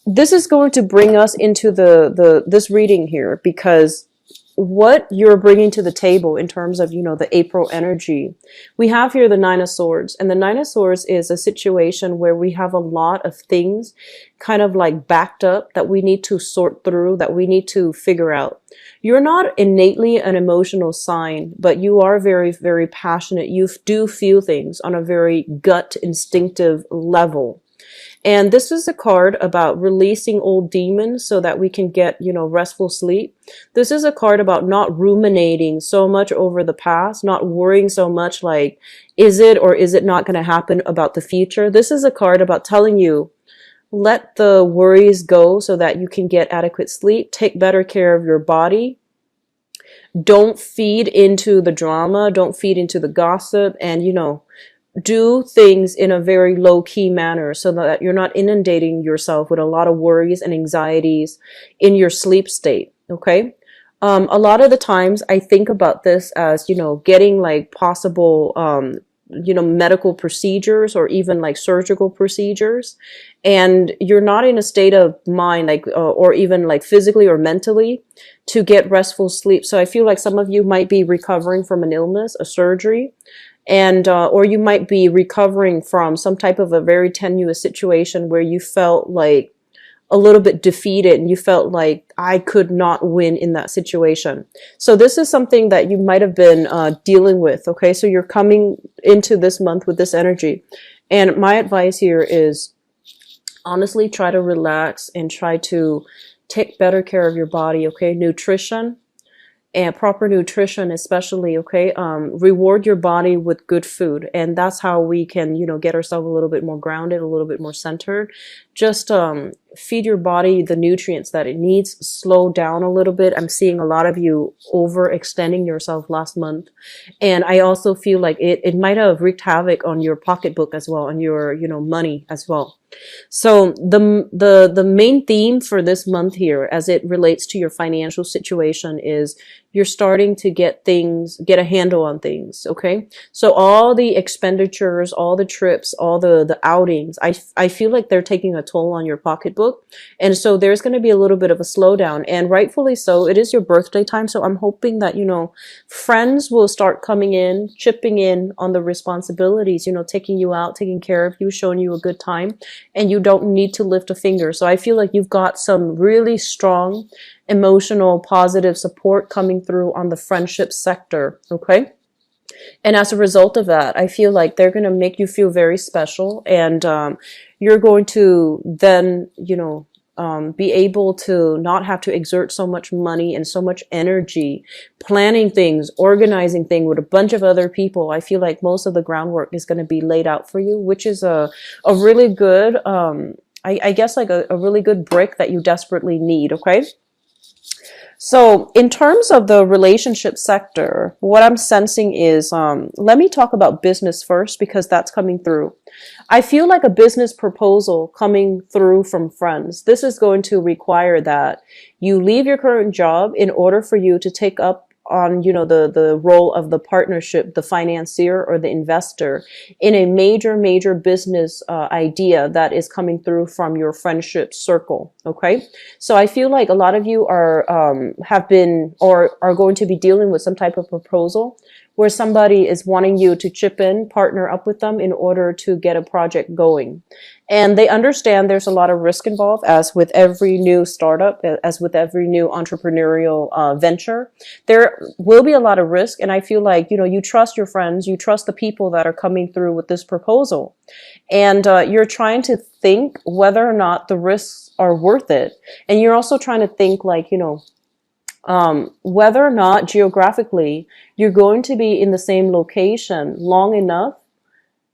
this is going to bring us into this reading here, because what you're bringing to the table in terms of, the April energy, we have here the Nine of Swords, and the Nine of Swords is a situation where we have a lot of things kind of like backed up that we need to sort through, that we need to figure out. You're not innately an emotional sign, but you are very, very passionate. You do feel things on a very gut instinctive level. And this is a card about releasing old demons so that we can get, restful sleep. This is a card about not ruminating so much over the past, not worrying so much like, is it or is it not going to happen about the future? This is a card about telling you, let the worries go so that you can get adequate sleep. Take better care of your body. Don't feed into the drama. Don't feed into the gossip. And, do things in a very low-key manner so that you're not inundating yourself with a lot of worries and anxieties in your sleep state, okay? A lot of the times I think about this as, getting like possible, medical procedures or even like surgical procedures. And you're not in a state of mind, like, or even like physically or mentally to get restful sleep. So I feel like some of you might be recovering from an illness, a surgery, and or you might be recovering from some type of a very tenuous situation where you felt like a little bit defeated and you felt like I could not win in that situation. So this is something that you might have been dealing with, okay? So you're coming into this month with this energy. And my advice here is honestly try to relax and try to take better care of your body, okay? Nutrition. And proper nutrition especially, okay? Reward your body with good food. And that's how we can, get ourselves a little bit more grounded, a little bit more centered. Just feed your body the nutrients that it needs. Slow down a little bit. I'm seeing a lot of you overextending yourself last month. And I also feel like it might have wreaked havoc on your pocketbook as well, on your, money as well. So the main theme for this month here, as it relates to your financial situation, is you're starting to get a handle on things, okay? So all the expenditures, all the trips, all the outings, I feel like they're taking a toll on your pocketbook. And so there's going to be a little bit of a slowdown, and rightfully so. It is your birthday time, so I'm hoping that, friends will start coming in, chipping in on the responsibilities, taking you out, taking care of you, showing you a good time. And you don't need to lift a finger. So I feel like you've got some really strong emotional, positive support coming through on the friendship sector, okay? And as a result of that, I feel like they're going to make you feel very special. And you're going to then, be able to not have to exert so much money and so much energy planning things, organizing things with a bunch of other people. I feel like most of the groundwork is going to be laid out for you, which is a really good, I guess like a really good brick that you desperately need, okay? So in terms of the relationship sector, what I'm sensing is, let me talk about business first because that's coming through. I feel like a business proposal coming through from friends. This is going to require that you leave your current job in order for you to take up on, the role of the partnership, the financier or the investor in a major business idea that is coming through from your friendship circle. Okay. So I feel like a lot of you have been or are going to be dealing with some type of proposal where somebody is wanting you to chip in, partner up with them in order to get a project going. And they understand there's a lot of risk involved, as with every new startup, as with every new entrepreneurial venture. There will be a lot of risk. And I feel like, you trust your friends, you trust the people that are coming through with this proposal. And you're trying to think whether or not the risks are worth it. And you're also trying to think like, whether or not geographically you're going to be in the same location long enough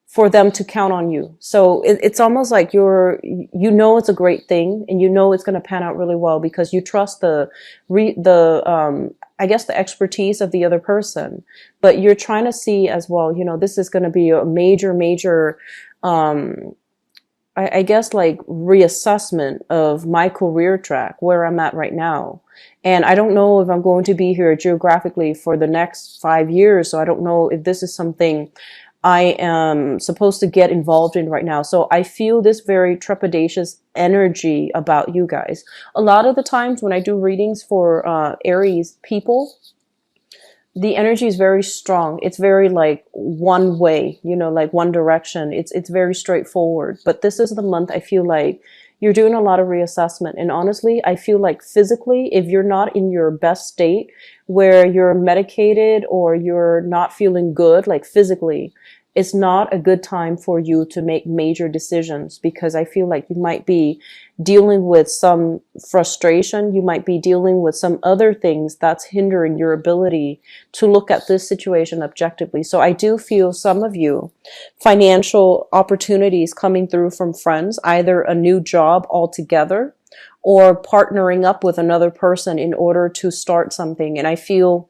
for them to count on you. So it's almost like it's a great thing and it's going to pan out really well because you trust I guess the expertise of the other person, but you're trying to see as well, this is going to be a major, I guess like reassessment of my career track, where I'm at right now. And I don't know if I'm going to be here geographically for the next 5 years. So I don't know if this is something I am supposed to get involved in right now. So I feel this very trepidatious energy about you guys. A lot of the times when I do readings for Aries people, the energy is very strong. It's very like one way, you know, like one direction. It's very straightforward. But this is the month I feel like you're doing a lot of reassessment. And honestly, I feel like physically, if you're not in your best state where you're medicated or you're not feeling good, like physically, it's not a good time for you to make major decisions, because I feel like you might be dealing with some frustration. You might be dealing with some other things that's hindering your ability to look at this situation objectively. So I do feel some of you, financial opportunities coming through from friends, either a new job altogether or partnering up with another person in order to start something. And I feel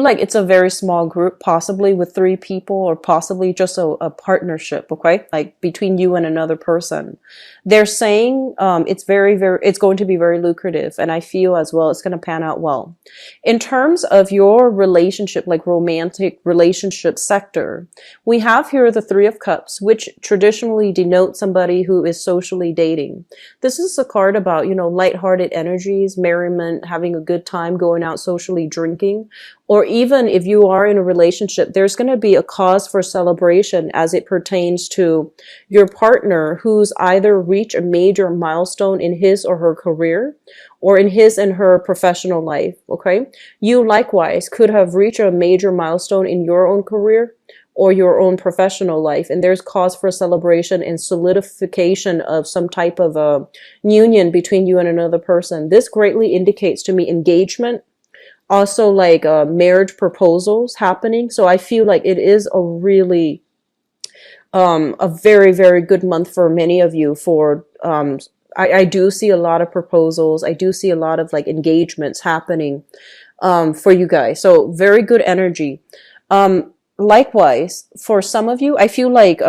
like it's a very small group, possibly with 3 people or possibly just a partnership, okay? Like between you and another person. They're saying it's it's going to be very lucrative. And I feel as well it's going to pan out well. In terms of your relationship, like romantic relationship sector, we have here the 3 of Cups, which traditionally denote somebody who is socially dating. This is a card about, you know, lighthearted energies, merriment, having a good time, going out socially, drinking. Or even if you are in a relationship, there's going to be a cause for celebration as it pertains to your partner who's either reached a major milestone in his or her career or in his and her professional life, okay? You likewise could have reached a major milestone in your own career or your own professional life, and there's cause for celebration and solidification of some type of a union between you and another person. This greatly indicates to me engagement, also like marriage proposals happening. So I feel like it is a really a very, very good month for many of you for I do see a lot of proposals. I do see a lot of like engagements happening for you guys. So very good energy. Likewise, for some of you, I feel like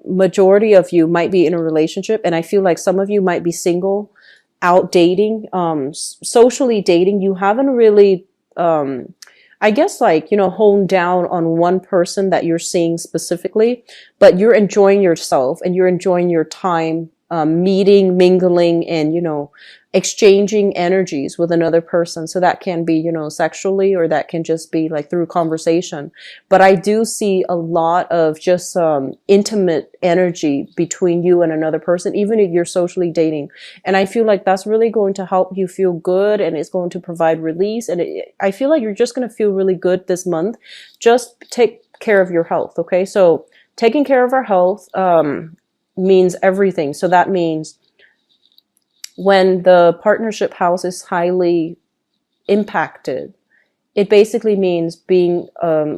majority of you might be in a relationship, and I feel like some of you might be single, out dating, socially dating. You haven't really I guess like, you know, honed down on one person that you're seeing specifically, but you're enjoying yourself and you're enjoying your time, meeting, mingling, and, you know, exchanging energies with another person. So that can be, you know, sexually, or that can just be like through conversation. But I do see a lot of just intimate energy between you and another person, even if you're socially dating. And I feel like that's really going to help you feel good, and it's going to provide release. And I feel like you're just going to feel really good this month. Just take care of your health, okay? So taking care of our health means everything. So that means when the partnership house is highly impacted, it basically means being a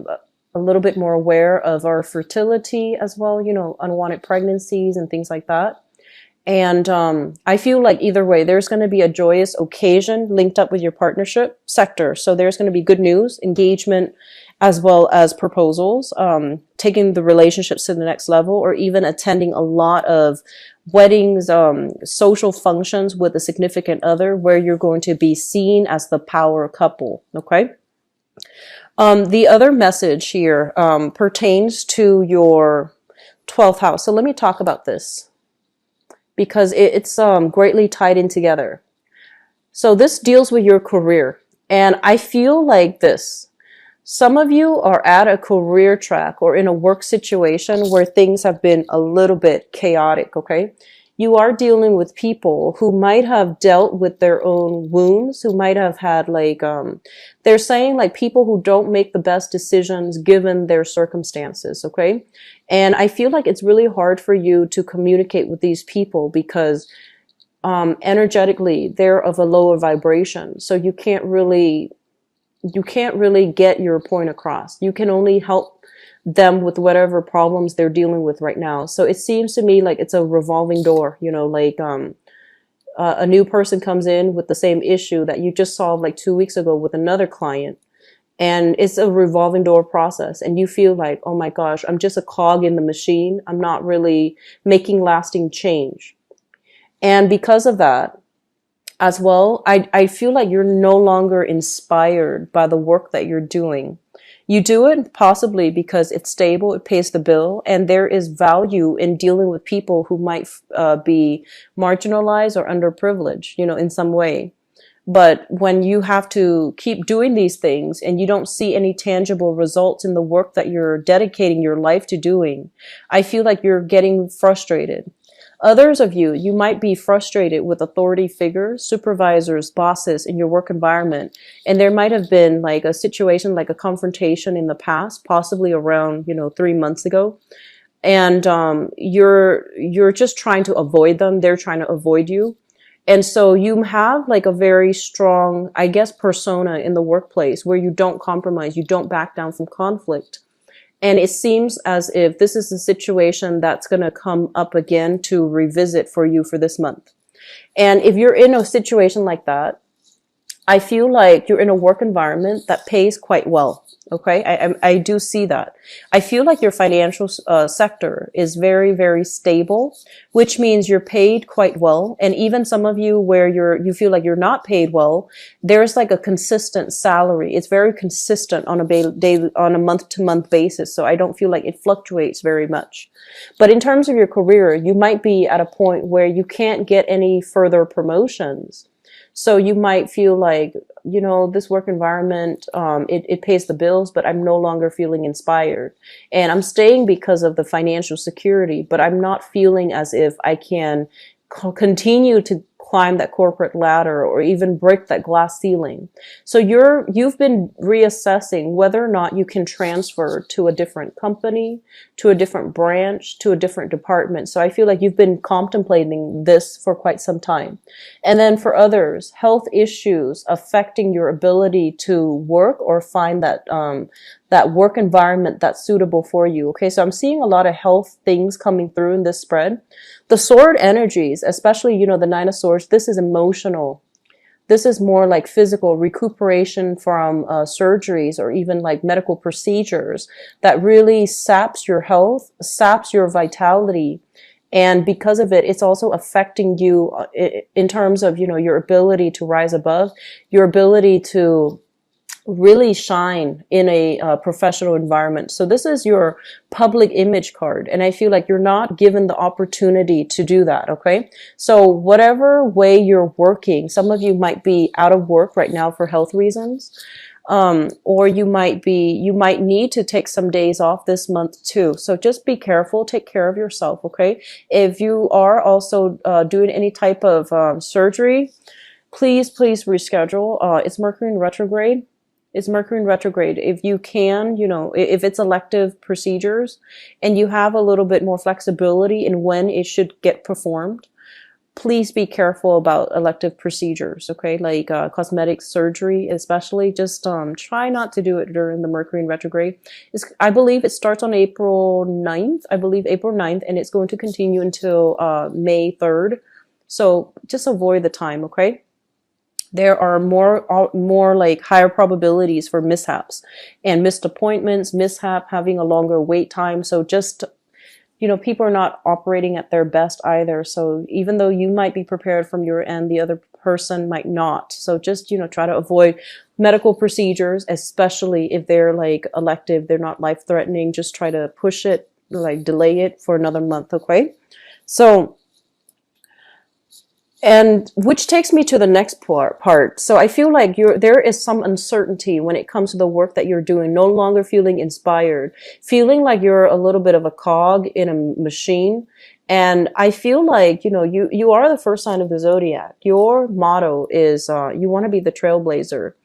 little bit more aware of our fertility as well, you know, unwanted pregnancies and things like that. And I feel like either way, there's going to be a joyous occasion linked up with your partnership sector. So there's going to be good news, engagement, as well as proposals, taking the relationships to the next level, or even attending a lot of weddings, social functions with a significant other where you're going to be seen as the power couple, okay? The other message here pertains to your 12th house. So let me talk about this, because it's greatly tied in together. So this deals with your career. And I feel like this. Some of you are at a career track or in a work situation where things have been a little bit chaotic, okay? You are dealing with people who might have dealt with their own wounds, who might have had like, they're saying like people who don't make the best decisions given their circumstances, okay? And I feel like it's really hard for you to communicate with these people because energetically they're of a lower vibration. So you can't really get your point across. You can only help them with whatever problems they're dealing with right now. So it seems to me like it's a revolving door, you know, like a new person comes in with the same issue that you just solved like 2 weeks ago with another client. And it's a revolving door process. And you feel like, oh my gosh, I'm just a cog in the machine. I'm not really making lasting change. And because of that, as well, I feel like you're no longer inspired by the work that you're doing. You do it possibly because it's stable, it pays the bill, and there is value in dealing with people who might be marginalized or underprivileged, in some way. But when you have to keep doing these things and you don't see any tangible results in the work that you're dedicating your life to doing, I feel like you're getting frustrated. Others of you, you might be frustrated with authority figures, supervisors, bosses in your work environment. And there might have been like a situation, like a confrontation in the past, possibly around, 3 months ago. And you're just trying to avoid them. They're trying to avoid you. And so you have like a very strong, I guess, persona in the workplace where you don't compromise, you don't back down from conflict. And it seems as if this is a situation that's going to come up again to revisit for you for this month. And if you're in a situation like that, I feel like you're in a work environment that pays quite well. Okay, I do see that. I feel like your financial sector is very, very stable, which means you're paid quite well. And even some of you where you feel like you're not paid well, there's like a consistent salary. It's very consistent on on a month to month basis. So I don't feel like it fluctuates very much. But in terms of your career, you might be at a point where you can't get any further promotions. So you might feel like, this work environment, it pays the bills, but I'm no longer feeling inspired. And I'm staying because of the financial security, but I'm not feeling as if I can continue to climb that corporate ladder or even break that glass ceiling. So you've been reassessing whether or not you can transfer to a different company, to a different branch, to a different department. So I feel like you've been contemplating this for quite some time. And then for others, health issues affecting your ability to work or find that work environment that's suitable for you. Okay, so I'm seeing a lot of health things coming through in this spread. The sword energies, especially, the Nine of Swords, this is emotional. This is more like physical recuperation from surgeries or even like medical procedures that really saps your health, saps your vitality. And because of it, it's also affecting you in terms of, your ability to rise above, your ability to really shine in a professional environment. So this is your public image card. And I feel like you're not given the opportunity to do that. Okay. So whatever way you're working, some of you might be out of work right now for health reasons. Or you might need to take some days off this month too. So just be careful, take care of yourself. Okay. If you are also doing any type of surgery, please reschedule. It's Mercury in retrograde. It's Mercury in retrograde. If you can, if it's elective procedures and you have a little bit more flexibility in when it should get performed, please be careful about elective procedures, okay? Like cosmetic surgery especially. Just try not to do it during the Mercury in retrograde. I believe it starts on April 9th. I believe April 9th, and it's going to continue until May 3rd. So just avoid the time, okay? There are more like higher probabilities for mishaps and missed appointments, having a longer wait time. So just, people are not operating at their best either. So even though you might be prepared from your end, the other person might not. So just, try to avoid medical procedures, especially if they're like elective, they're not life threatening. Just try to push it, like delay it for another month. Okay. So, and which takes me to the next part. So I feel like there is some uncertainty when it comes to the work that you're doing, no longer feeling inspired, feeling like you're a little bit of a cog in a machine. And I feel like, you are the first sign of the zodiac. Your motto is, you want to be the trailblazer.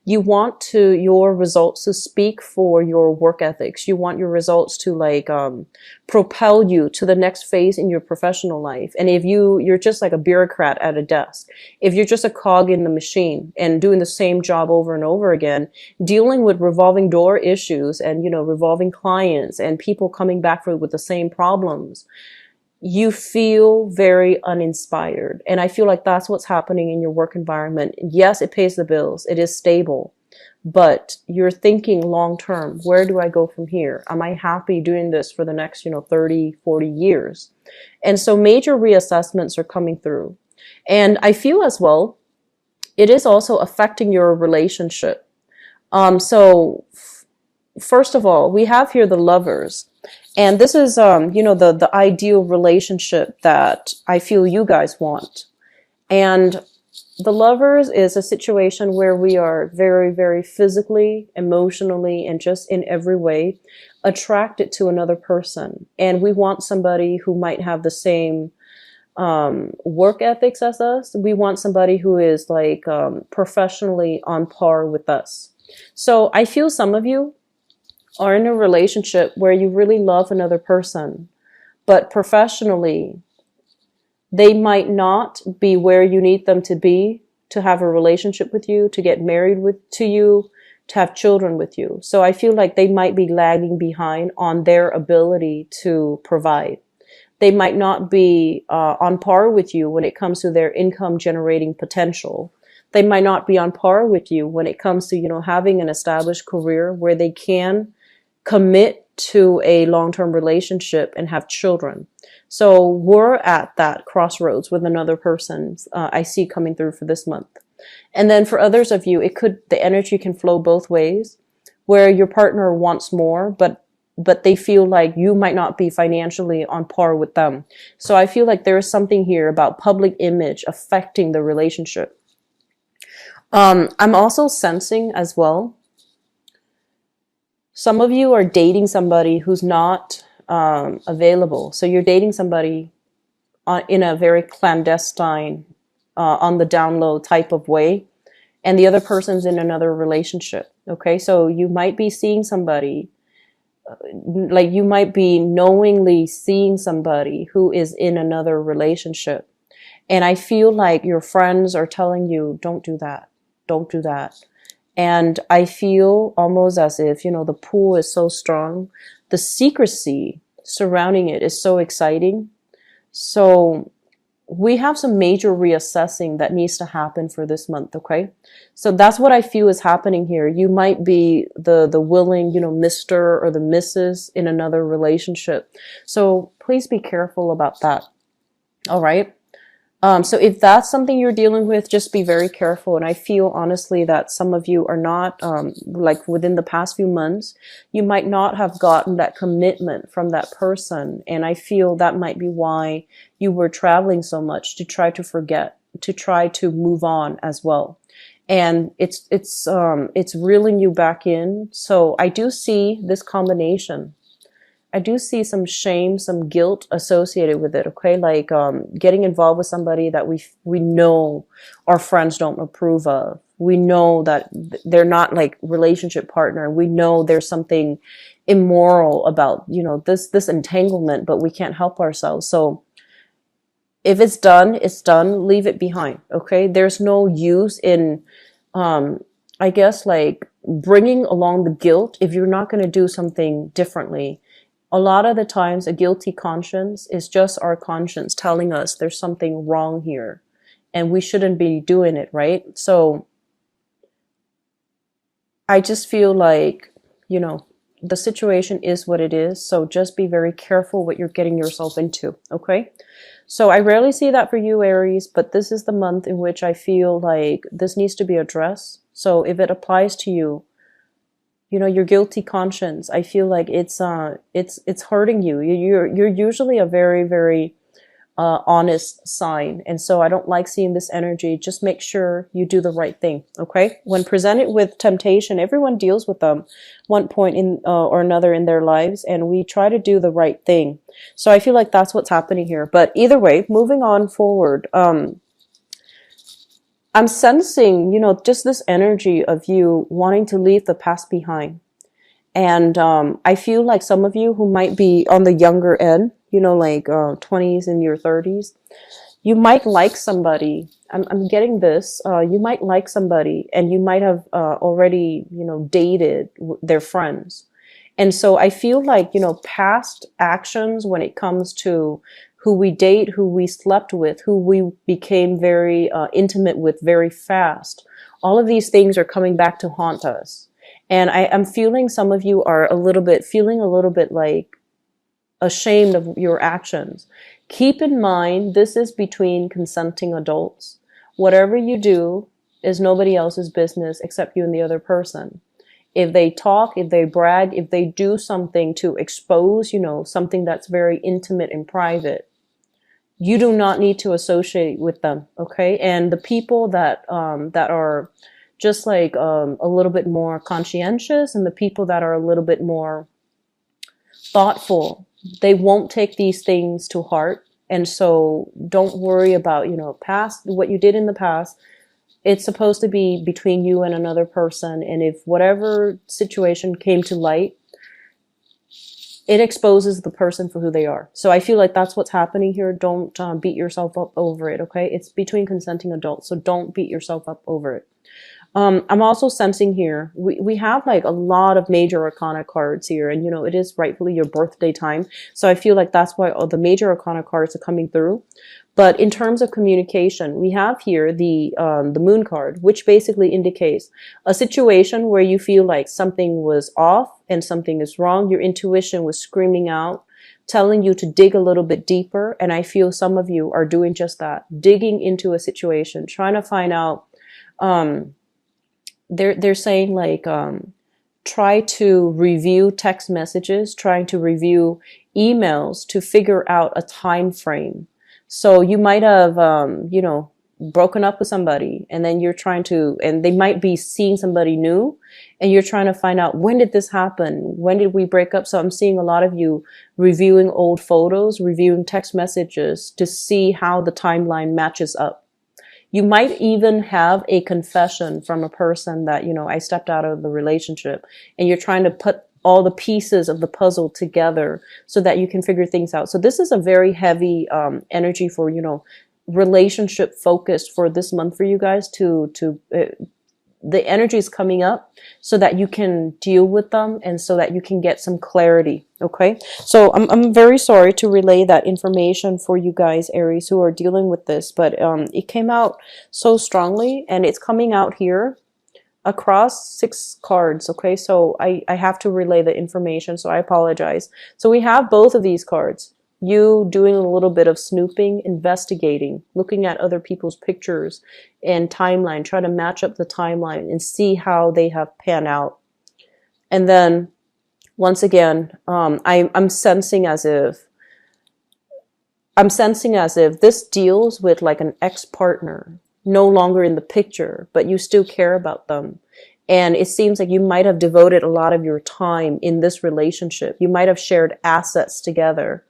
You want your results to speak for your work ethics. You want your results to propel you to the next phase in your professional life. And if you're just like a bureaucrat at a desk, if you're just a cog in the machine and doing the same job over and over again, dealing with revolving door issues and, revolving clients and people coming back with the same problems, you feel very uninspired. And I feel like that's what's happening in your work environment. Yes, it pays the bills. It is stable, but you're thinking long term. Where do I go from here? Am I happy doing this for the next, 30, 40 years? And so major reassessments are coming through. And I feel as well, it is also affecting your relationship. So first of all, we have here the lovers. And this is, the ideal relationship that I feel you guys want. And the lovers is a situation where we are very, very physically, emotionally, and just in every way attracted to another person. And we want somebody who might have the same work ethics as us. We want somebody who is like professionally on par with us. So I feel some of you are in a relationship where you really love another person, but professionally, they might not be where you need them to be to have a relationship with you, to get married to you, to have children with you. So I feel like they might be lagging behind on their ability to provide. They might not be on par with you when it comes to their income generating potential. They might not be on par with you when it comes to, having an established career where they can commit to a long-term relationship and have children. So we're at that crossroads with another person I see coming through for this month. And then for others of you, the energy can flow both ways, where your partner wants more, but they feel like you might not be financially on par with them. So I feel like there is something here about public image affecting the relationship. I'm also sensing as well, some of you are dating somebody who's not available. So you're dating somebody in a very clandestine, on the down low type of way, and the other person's in another relationship. Okay, so you might be seeing somebody, like you might be knowingly seeing somebody who is in another relationship. And I feel like your friends are telling you, don't do that. Don't do that. And I feel almost as if, the pull is so strong. The secrecy surrounding it is so exciting. So we have some major reassessing that needs to happen for this month, okay? So that's what I feel is happening here. You might be the willing, Mr. or the Mrs. in another relationship. So please be careful about that, all right? So if that's something you're dealing with, just be very careful. And I feel honestly that some of you are not, like within the past few months, you might not have gotten that commitment from that person. And I feel that might be why you were traveling so much, to try to forget, to try to move on as well. And it's reeling you back in. So I do see this combination. I do see some shame, some guilt associated with it, okay? Like getting involved with somebody that we know our friends don't approve of. We know that they're not like relationship partner. We know there's something immoral about, this entanglement, but we can't help ourselves. So if it's done, it's done. Leave it behind, okay? There's no use in, I guess, like bringing along the guilt if you're not going to do something differently. A lot of the times, a guilty conscience is just our conscience telling us there's something wrong here and we shouldn't be doing it, right? So I just feel like, the situation is what it is. So just be very careful what you're getting yourself into, okay? So I rarely see that for you, Aries, but this is the month in which I feel like this needs to be addressed. So if it applies to you, your guilty conscience, I feel like it's hurting you. You're usually a very, very honest sign. And so I don't like seeing this energy. Just make sure you do the right thing. Okay. When presented with temptation, everyone deals with them one point in or another in their lives, and we try to do the right thing. So I feel like that's what's happening here. But either way, moving on forward, I'm sensing, just this energy of you wanting to leave the past behind. And I feel like some of you who might be on the younger end, like 20s and your 30s, you might like somebody. I'm getting this. You might like somebody and you might have already, dated their friends. And so I feel like, past actions when it comes to who we date, who we slept with, who we became very intimate with very fast. All of these things are coming back to haunt us. And I'm feeling some of you are feeling a little bit like ashamed of your actions. Keep in mind, this is between consenting adults. Whatever you do is nobody else's business except you and the other person. if they talk, if they brag, if they do something to expose, you know, something that's very intimate and private, you do not need to associate with them, okay? And the people that are just like a little bit more conscientious, and the people that are a little bit more thoughtful, they won't take these things to heart. And so don't worry about, you know, past, what you did in the past. It's supposed to be between you and another person. And if whatever situation came to light, it exposes the person for who they are. So I feel like that's what's happening here. Don't beat yourself up over it, okay? It's between consenting adults, so don't beat yourself up over it. I'm also sensing here, we have like a lot of major arcana cards here, and you know, it is rightfully your birthday time. So I feel like that's why all the major arcana cards are coming through. But in terms of communication, we have here the moon card, which basically indicates a situation where you feel like something was off and something is wrong. Your intuition was screaming out, telling you to dig a little bit deeper. And I feel some of you are doing just that, digging into a situation, trying to find out, they're saying like, try to review text messages, trying to review emails to figure out a time frame. So you might have, you know, broken up with somebody, and then you're trying to, and they might be seeing somebody new, and you're trying to find out, when did this happen? When did we break up? So I'm seeing a lot of you reviewing old photos, reviewing text messages to see how the timeline matches up. You might even have a confession from a person that, you know, I stepped out of the relationship, and you're trying to put all the pieces of the puzzle together so that you can figure things out. So this is a very heavy energy for, you know, relationship focused for this month for you guys the energy is coming up so that you can deal with them and so that you can get some clarity. Okay. So I'm very sorry to relay that information for you guys, Aries, who are dealing with this, but it came out so strongly, and it's coming out here across 6 cards. Okay. So I have to relay the information. So I apologize. So we have both of these cards. You doing a little bit of snooping, investigating, looking at other people's pictures and timeline, try to match up the timeline and see how they have panned out. And then once again, I'm sensing as if this deals with like an ex-partner, no longer in the picture, but you still care about them. And it seems like you might have devoted a lot of your time in this relationship. You might have shared assets together.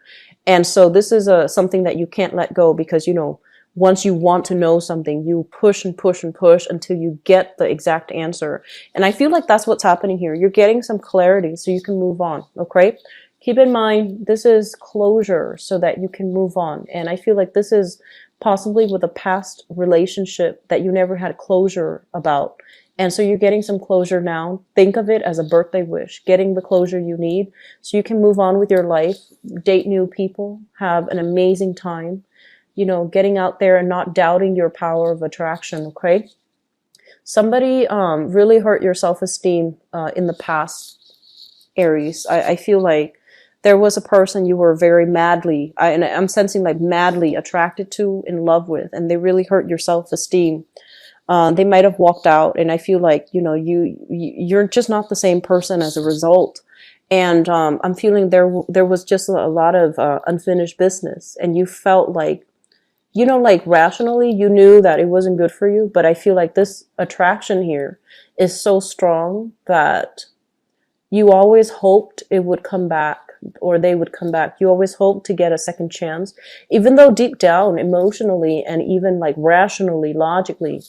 And so this is something that you can't let go, because, you know, once you want to know something, you push and push and push until you get the exact answer. And I feel like that's what's happening here. You're getting some clarity so you can move on. Okay. Keep in mind, this is closure so that you can move on. And I feel like this is possibly with a past relationship that you never had closure about. And so you're getting some closure now. Think of it as a birthday wish, getting the closure you need so you can move on with your life, date new people, have an amazing time, you know, getting out there and not doubting your power of attraction, okay? Somebody really hurt your self-esteem in the past, Aries. I feel like there was a person you were very madly, and I'm sensing like madly attracted to, in love with, and they really hurt your self-esteem. They might have walked out, and I feel like, you know, you're just not the same person as a result. And I'm feeling there was just a lot of unfinished business, and you felt like, you know, like rationally you knew that it wasn't good for you, but I feel like this attraction here is so strong that you always hoped it would come back, or they would come back. You always hoped to get a second chance, even though deep down, emotionally, and even like rationally, logically,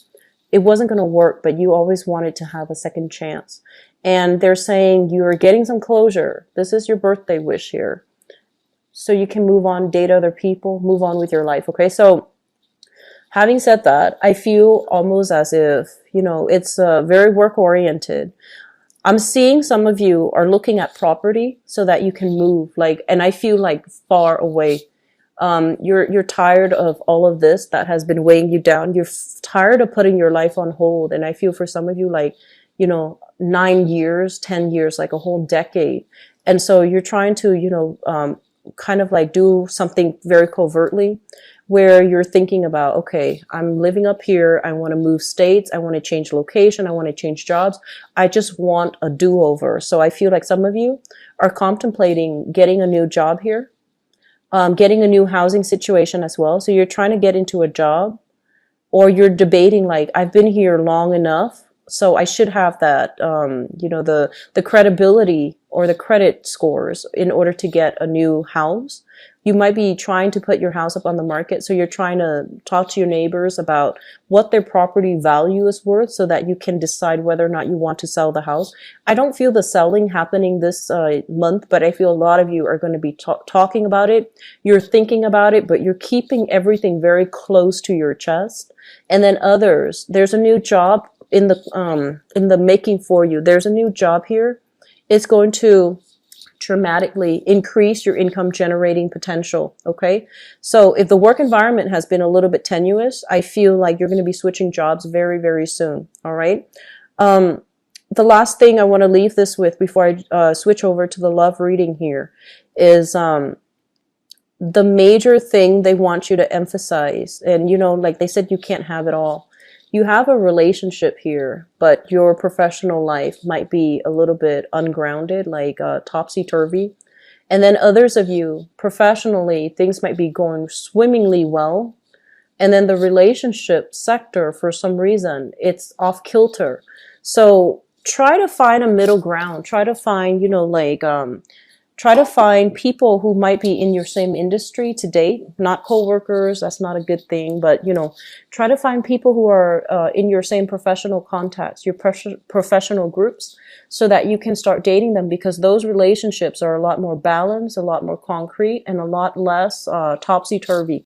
it wasn't going to work, but you always wanted to have a second chance. And they're saying you're getting some closure. This is your birthday wish here. So you can move on, date other people, move on with your life. Okay. So having said that, I feel almost as if, you know, it's very work oriented. I'm seeing some of you are looking at property so that you can move, like, and I feel like far away. You're tired of all of this that has been weighing you down. You're tired of putting your life on hold. And I feel for some of you, like, you know, 9 years, 10 years, like a whole decade. And so you're trying to, you know, kind of like do something very covertly where you're thinking about, okay, I'm living up here. I want to move states. I want to change location. I want to change jobs. I just want a do-over. So I feel like some of you are contemplating getting a new job here, getting a new housing situation as well. So you're trying to get into a job, or you're debating like, I've been here long enough, so I should have that, the credibility or the credit scores in order to get a new house. You might be trying to put your house up on the market, so you're trying to talk to your neighbors about what their property value is worth so that you can decide whether or not you want to sell the house. I don't feel the selling happening this month, but I feel a lot of you are going to be talking about it. You're thinking about it, but you're keeping everything very close to your chest. And then others, there's a new job in the making for you. There's a new job here. It's going to dramatically increase your income generating potential. Okay. So if the work environment has been a little bit tenuous, I feel like you're going to be switching jobs very, very soon. All right. The last thing I want to leave this with before I switch over to the love reading here is, the major thing they want you to emphasize, and like they said, you can't have it all. You have a relationship here, but your professional life might be a little bit ungrounded, like topsy-turvy. And then others of you, professionally, things might be going swimmingly well. And then the relationship sector, for some reason, it's off kilter. So try to find a middle ground. Try to find, try to find people who might be in your same industry to date, not coworkers. That's not a good thing, but try to find people who are in your same professional contacts, your professional groups, so that you can start dating them, because those relationships are a lot more balanced, a lot more concrete, and a lot less topsy-turvy.